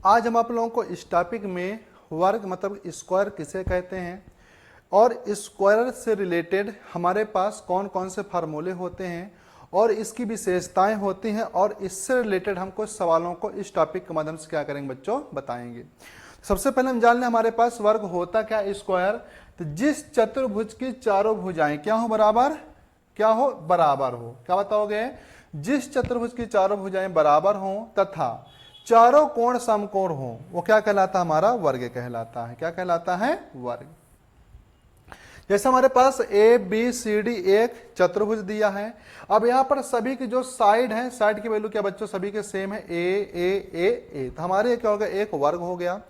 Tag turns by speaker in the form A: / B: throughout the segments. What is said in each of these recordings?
A: आज हम आप लोगों को इस टॉपिक में वर्ग मतलब स्क्वायर किसे कहते हैं और स्क्वायर से रिलेटेड हमारे पास कौन कौन से फार्मूले होते हैं और इसकी विशेषताएं होती हैं और इससे रिलेटेड हम कुछ सवालों को इस टॉपिक के माध्यम से क्या करेंगे बच्चों बताएंगे। सबसे पहले हम जान लें हमारे पास वर्ग होता क्या स्क्वायर। तो जिस चतुर्भुज की चारों भुजाएं क्या हो बराबर हो, क्या बताओगे? जिस चतुर्भुज की चारों भुजाएं बराबर हों तथा चारों कोण समकोण हो वो क्या कहलाता है? हमारा वर्ग कहलाता है। क्या कहलाता है? वर्ग। जैसे हमारे पास ए बी सी डी एक चतुर्भुज दिया है। अब यहाँ पर सभी की जो साइड है, साइड की वैल्यू क्या बच्चों सभी के सेम है, ए। तो हमारे क्या हो गया? एक वर्ग हो गया।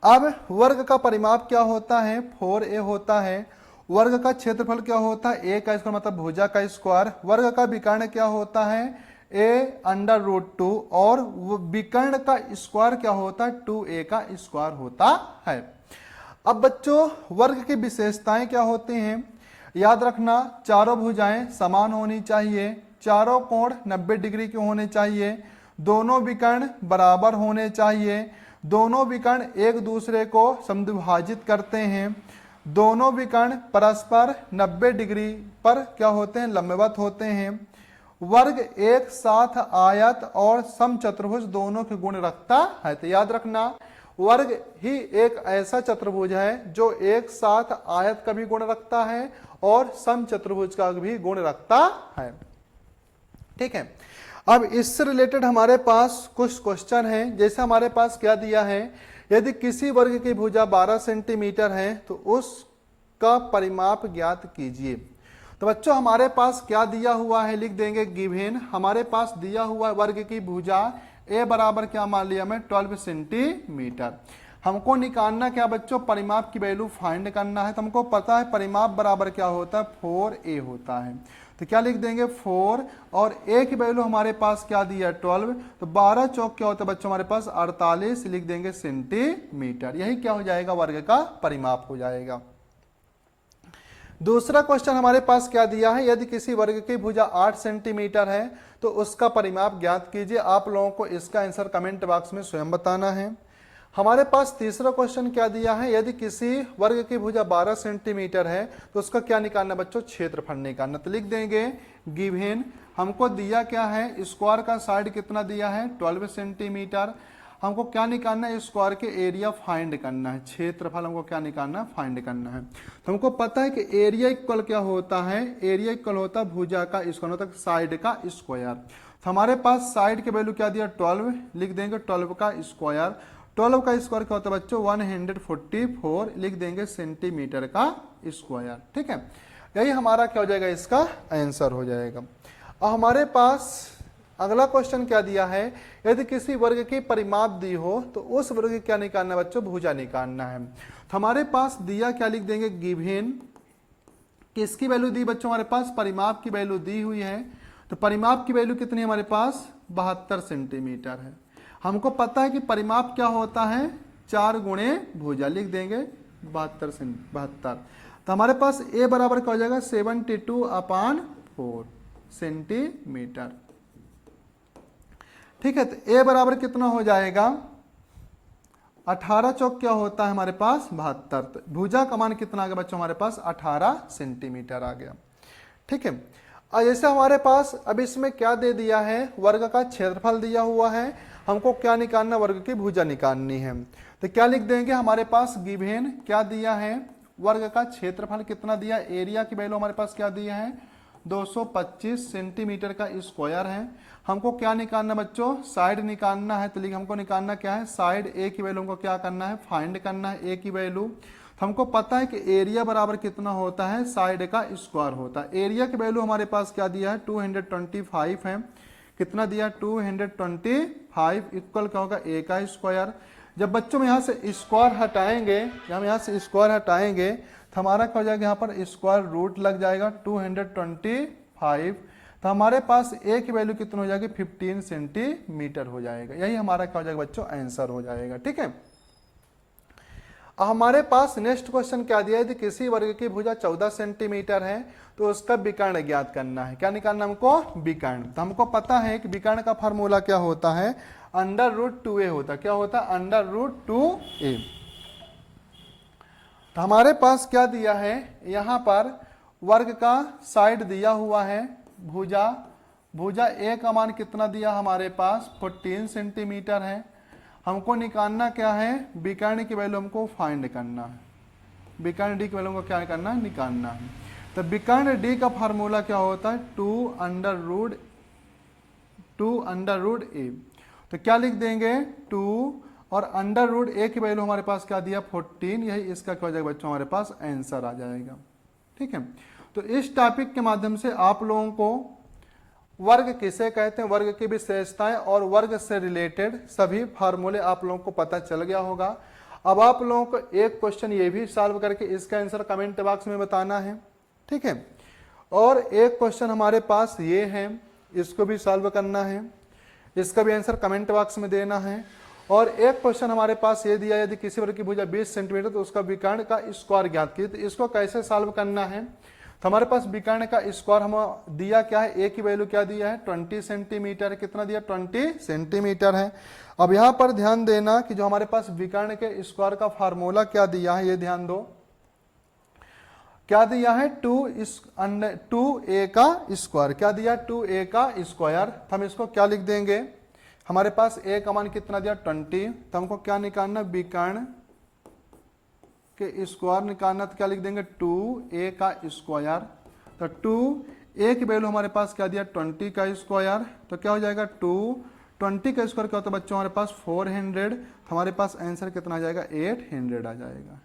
A: अब वर्ग का परिमाप क्या होता है? 4a होता है। वर्ग का क्षेत्रफल क्या होता है? a का स्क्वायर मतलब भुजा का स्क्वायर। वर्ग का विकर्ण क्या होता है? a√2 और विकर्ण का स्क्वायर क्या होता है? 2a का स्क्वायर होता है। अब बच्चों वर्ग की विशेषताएं क्या होती हैं? याद रखना, चारों भुजाएं समान होनी चाहिए, चारों कोण 90 डिग्री के होने चाहिए, दोनों विकर्ण बराबर होने चाहिए, दोनों विकर्ण एक दूसरे को समद्विभाजित करते हैं, दोनों विकर्ण परस्पर 90 डिग्री पर क्या होते हैं? लंबवत होते हैं। वर्ग एक साथ आयत और समचतुर्भुज दोनों के गुण रखता है। तो याद रखना, वर्ग ही एक ऐसा चतुर्भुज है जो एक साथ आयत का भी गुण रखता है और समचतुर्भुज का भी गुण रखता है। ठीक है। अब इससे रिलेटेड हमारे पास कुछ क्वेश्चन है। जैसे हमारे पास क्या दिया है, यदि किसी वर्ग की भुजा 12 सेंटीमीटर है तो उसका परिमाप ज्ञात कीजिए। तो बच्चों हमारे पास क्या दिया हुआ है? लिख देंगे गिवन। हमारे पास दिया हुआ वर्ग की भुजा a बराबर क्या मान लिया मैं? 12 सेंटीमीटर। हमको निकालना क्या बच्चों? परिमाप की वैल्यू फाइंड करना है। तो हमको पता है परिमाप बराबर क्या होता है? 4a होता है। तो क्या लिख देंगे? 4 और a की वैल्यू हमारे पास क्या दिया? 12। तो 12 चौक क्या होता है बच्चों? हमारे पास 48 लिख देंगे सेंटीमीटर। यही क्या हो जाएगा? वर्ग का परिमाप हो जाएगा। दूसरा क्वेश्चन हमारे पास क्या दिया है? यदि किसी वर्ग की भुजा 8 सेंटीमीटर है तो उसका परिमाप ज्ञात कीजिए। आप लोगों को इसका आंसर कमेंट बॉक्स में स्वयं बताना है। हमारे पास तीसरा क्वेश्चन क्या दिया है? यदि किसी वर्ग की भुजा 12 सेंटीमीटर है तो उसका क्या निकालना बच्चों? क्षेत्रफल निकालना। तो लिख देंगे गिवन। हमको दिया क्या है? स्क्वायर का साइड कितना दिया है? 12 सेंटीमीटर। हमको क्या निकालना है? स्क्वायर के एरिया फाइंड करना है। क्षेत्रफल हमको क्या निकालना है? फाइंड करना है। तो हमको पता है कि एरिया इक्वल क्या होता है? एरिया इक्वल होता है भुजा का स्क्वायर, मतलब साइड का स्क्वायर। तो हमारे पास साइड के वैल्यू क्या दिया? 12 लिख देंगे 12 का स्क्वायर। 12 का स्क्वायर क्या होता है बच्चों? 144 लिख देंगे सेंटीमीटर का स्क्वायर। ठीक है, यही हमारा क्या हो जाएगा? इसका आंसर हो जाएगा। अब हमारे पास अगला क्वेश्चन क्या दिया है? यदि किसी वर्ग की परिमाप दी हो तो उस वर्ग की क्या निकालना है बच्चों? भुजा निकालना है। तो हमारे पास दिया क्या? लिख देंगे गिवन। किसकी वैल्यू दी बच्चों? हमारे पास परिमाप की वैल्यू दी हुई है। तो परिमाप की वैल्यू कितनी है हमारे पास? 72 सेंटीमीटर है। हमको पता है कि परिमाप क्या होता है? 4 गुणे भुजा। लिख देंगे 72। तो हमारे पास a बराबर क्या हो जाएगा? 72/4 सेंटीमीटर। ठीक है, तो a बराबर कितना हो जाएगा? 18 चौक क्या होता है हमारे पास? 72। तो भुजा का मान कितना आ गया बच्चों? हमारे पास 18 सेंटीमीटर आ गया। ठीक है, और जैसे हमारे पास अब इसमें क्या दे दिया है? वर्ग का क्षेत्रफल दिया हुआ है। हमको क्या निकालना? वर्ग की भुजा निकालनी है। तो क्या लिख देंगे? हमारे पास गिवन क्या दिया है? वर्ग का क्षेत्रफल कितना दिया? एरिया की वैल्यू हमारे पास क्या दिया है? 225 सेंटीमीटर का स्क्वायर है। हमको क्या निकालना बच्चों? साइड निकालना है। तो हमको निकालना क्या है? साइड ए की वैल्यू हमको क्या करना है? फाइंड करना है ए की वैल्यू। तो हमको पता है कि एरिया बराबर कितना होता है? साइड का स्क्वायर होता है। एरिया की वैल्यू हमारे पास क्या दिया है? 225 है। कितना दिया? 225 इक्वल क्या होगा? ए का स्क्वायर। जब बच्चों में यहाँ से स्क्वायर हटाएंगे, हम यहाँ से स्क्वायर हटाएंगे तो हमारा क्या हो जाएगा? यहाँ पर स्क्वायर रूट लग जाएगा 225। तो हमारे पास ए की वैल्यू कितना हो जाएगी? 15 सेंटीमीटर हो जाएगा। यही हमारा क्या हो जाएगा बच्चों? आंसर हो जाएगा। ठीक है, हमारे पास नेक्स्ट क्वेश्चन क्या दिया है, यदि किसी वर्ग की भुजा 14 सेंटीमीटर है तो उसका विकर्ण ज्ञात करना है। क्या निकालना हमको, विकर्ण। तो हमको पता है कि विकर्ण का फार्मूला क्या होता है, √2a होता है। क्या होता है, √2a। तो हमारे पास क्या दिया है, यहां पर वर्ग का साइड दिया हुआ है, भुजा ए का मान कितना दिया हमारे पास 14 सेंटीमीटर है। हमको निकालना क्या है, विकर्ण की वैल्यू हमको फाइंड करना है, विकर्ण डी की वैल्यू को क्या करना है, निकालना है। तो विकर्ण डी का फार्मूला क्या होता है, 2√a। तो क्या लिख देंगे, 2 और √a की वैल्यू हमारे पास क्या दिया 14, यही इसका क्या हो जाएगा बच्चों, हमारे पास आंसर आ जाएगा। ठीक है, तो इस टॉपिक के माध्यम से आप लोगों को वर्ग किसे कहते हैं, वर्ग की विशेषताएं और वर्ग से रिलेटेड सभी फार्मूले आप लोगों को पता चल गया होगा। अब आप लोगों को एक क्वेश्चन ये भी सॉल्व करके इसका आंसर कमेंट बॉक्स में बताना है। ठीक है, और एक क्वेश्चन हमारे पास ये है, इसको भी सॉल्व करना है, इसका भी आंसर कमेंट बॉक्स में देना है। और एक क्वेश्चन हमारे पास ये दिया, यदि किसी वर्ग की भुजा 20 सेंटीमीटर तो उसका विकर्ण का स्क्वायर ज्ञात कीजिए। तो इसको कैसे सॉल्व करना है, तो हमारे पास विकर्ण का स्क्वायर हम दिया क्या है, ए की वैल्यू क्या दिया है 20 सेंटीमीटर। कितना दिया 20 सेंटीमीटर है। अब यहां पर ध्यान देना कि जो हमारे पास विकर्ण के स्क्वायर का फार्मूला क्या दिया है, ये ध्यान दो, क्या दिया है 2a का स्क्वायर। क्या दिया 2a का स्क्वायर। तो हम इसको क्या लिख देंगे, हमारे पास a का मान कितना दिया 20, तो हमको क्या निकालना, विकर्ण के स्क्वायर निकालना। तो क्या लिख देंगे 2a का स्क्वायर। तो 2a की वैल्यू हमारे पास क्या दिया 20 का स्क्वायर। तो क्या हो जाएगा 20 का स्क्वायर क्या होता है बच्चों, हमारे पास 400। हमारे पास आंसर कितना आ जाएगा 800 आ जाएगा।